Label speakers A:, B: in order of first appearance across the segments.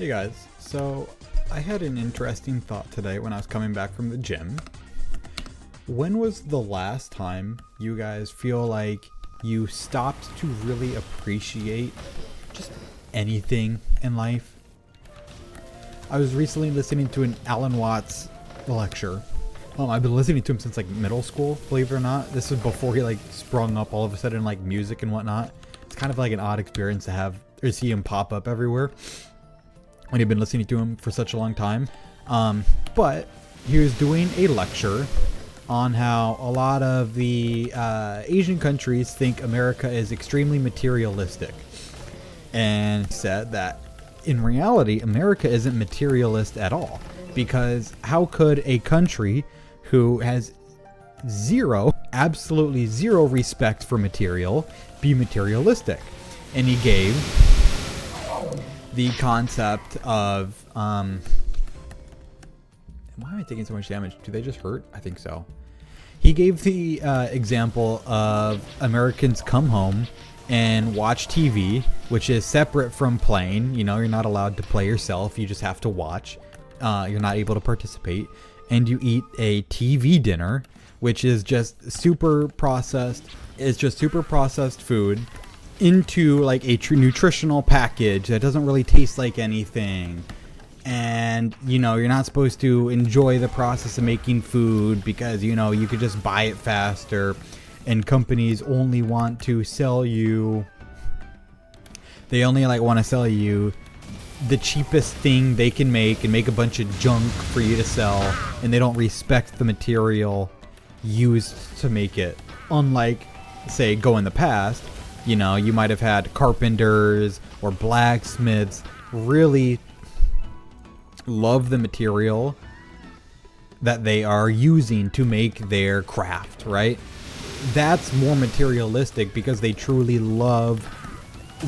A: Hey guys, so I had an interesting thought today when I was coming back from the gym. When was the last time you guys feel like you stopped to really appreciate just anything in life? I was recently listening to an Alan Watts lecture. I've been listening to him since like middle school, believe it or not. This was before he like sprung up all of a sudden in like music and whatnot. It's kind of like an odd experience to have or see him pop up everywhere when you've been listening to him for such a long time. But he was doing a lecture on how a lot of the Asian countries think America is extremely materialistic, and said that in reality America isn't materialist at all, because how could a country who has absolutely zero respect for material be materialistic? And he gave the concept of why am I taking so much damage? Do they just hurt? I think so. He gave the example of Americans come home and watch TV, which is separate from playing. You know, you're not allowed to play yourself. You just have to watch. You're not able to participate. And you eat a TV dinner, which is just super processed. It's just super processed food into like a nutritional package that doesn't really taste like anything. And you know, you're not supposed to enjoy the process of making food because, you know, you could just buy it faster, and companies only want to sell you, they only like want to sell you the cheapest thing they can make and make a bunch of junk for you to sell, and they don't respect the material used to make it. Unlike, say, go in the past, you know, you might have had carpenters or blacksmiths really love the material that they are using to make their craft, right? That's more materialistic because they truly love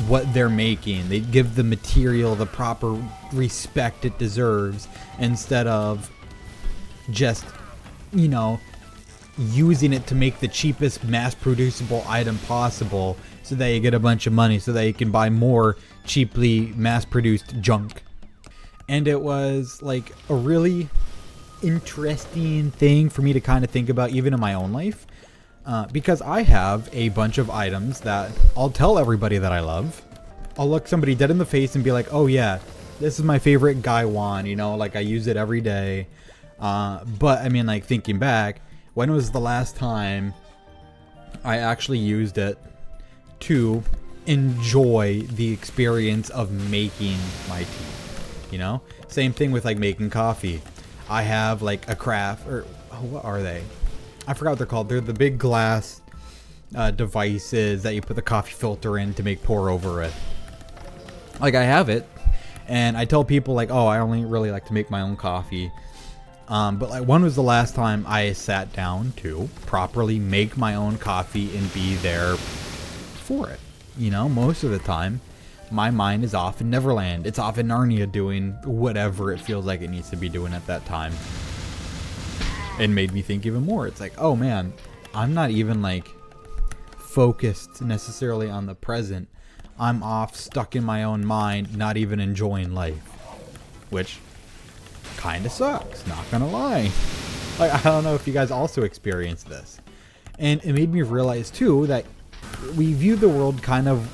A: what they're making. They give the material the proper respect it deserves, instead of just, you know, using it to make the cheapest mass producible item possible so that you get a bunch of money so that you can buy more cheaply mass produced junk. And it was like a really interesting thing for me to kind of think about even in my own life, because I have a bunch of items that I'll tell everybody that I love. I'll look somebody dead in the face and be like, oh yeah, this is my favorite Guy wand, you know, like I use it every day. But I mean, like, thinking back, when was the last time I actually used it to enjoy the experience of making my tea? You know, same thing with like making coffee. I have like a craft, or what are they? I forgot what they're called. They're the big glass devices that you put the coffee filter in to make pour over it. Like, I have it, and I tell people like, oh, I only really like to make my own coffee. But like, when was the last time I sat down to properly make my own coffee and be there for it? You know, most of the time, my mind is off in Neverland. It's off in Narnia doing whatever it feels like it needs to be doing at that time. It made me think even more. It's like, oh man, I'm not even like focused necessarily on the present. I'm off, stuck in my own mind, not even enjoying life. Which kind of sucks, not gonna lie. Like, I don't know if you guys also experienced this. And it made me realize too that we view the world kind of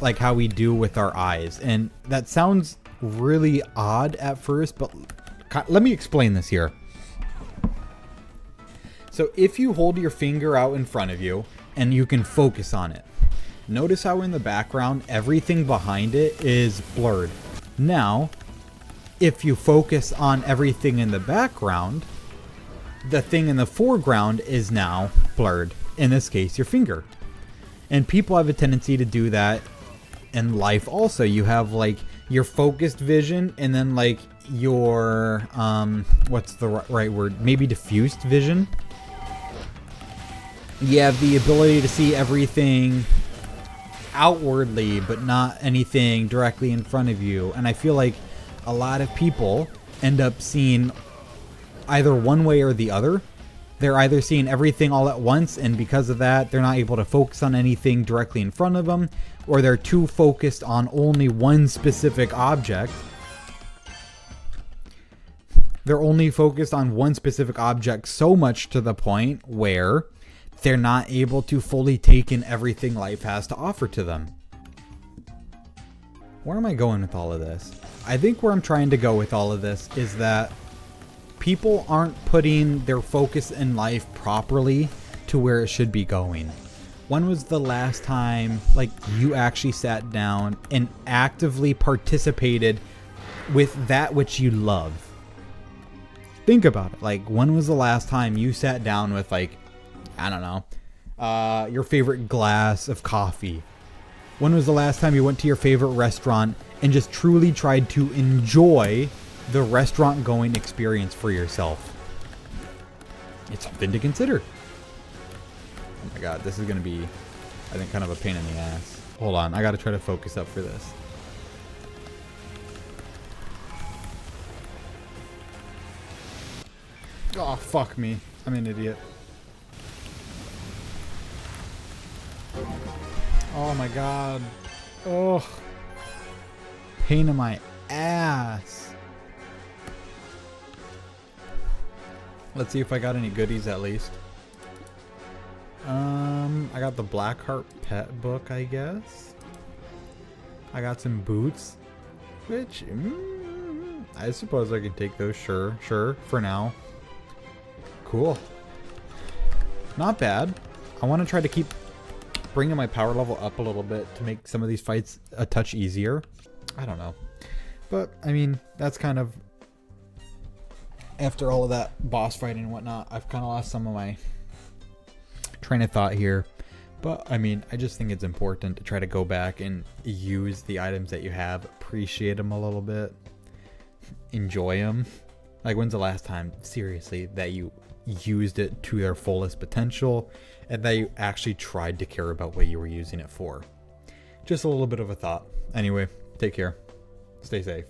A: like how we do with our eyes. And that sounds really odd at first, but let me explain this here. So if you hold your finger out in front of you and you can focus on it, notice how in the background everything behind it is blurred. Now, if you focus on everything in the background, the thing in the foreground is now blurred. In this case, your finger. And people have a tendency to do that in life also. You have like your focused vision, and then like your what's the right word, maybe diffused vision. You have the ability to see everything outwardly but not anything directly in front of you. And I feel like a lot of people end up seeing either one way or the other. They're either seeing everything all at once, and because of that, they're not able to focus on anything directly in front of them, or they're too focused on only one specific object They're only focused on one specific object so much to the point where they're not able to fully take in everything life has to offer to them. Where am I going with all of this? I think where I'm trying to go with all of this is that people aren't putting their focus in life properly to where it should be going. When was the last time like you actually sat down and actively participated with that which you love? Think about it. Like, when was the last time you sat down with, like, I don't know, your favorite glass of coffee? When was the last time you went to your favorite restaurant and just truly tried to enjoy the restaurant going experience for yourself? It's something to consider. Oh my god, this is going to be, I think, kind of a pain in the ass. Hold on, I got to try to focus up for this. Oh, fuck me. I'm an idiot. Oh my god. Oh. Pain in my ass. Let's see if I got any goodies at least. I got the Blackheart pet book, I guess. I got some boots, which I suppose I can take those. Sure, for now. Cool. Not bad. I want to try to keep bringing my power level up a little bit to make some of these fights a touch easier. I don't know. But, I mean, that's kind of... After all of that boss fighting and whatnot, I've kind of lost some of my train of thought here. But, I mean, I just think it's important to try to go back and use the items that you have. Appreciate them a little bit. Enjoy them. Like, when's the last time, seriously, that you used it to their fullest potential and that you actually tried to care about what you were using it for? Just a little bit of a thought. Anyway, take care. Stay safe.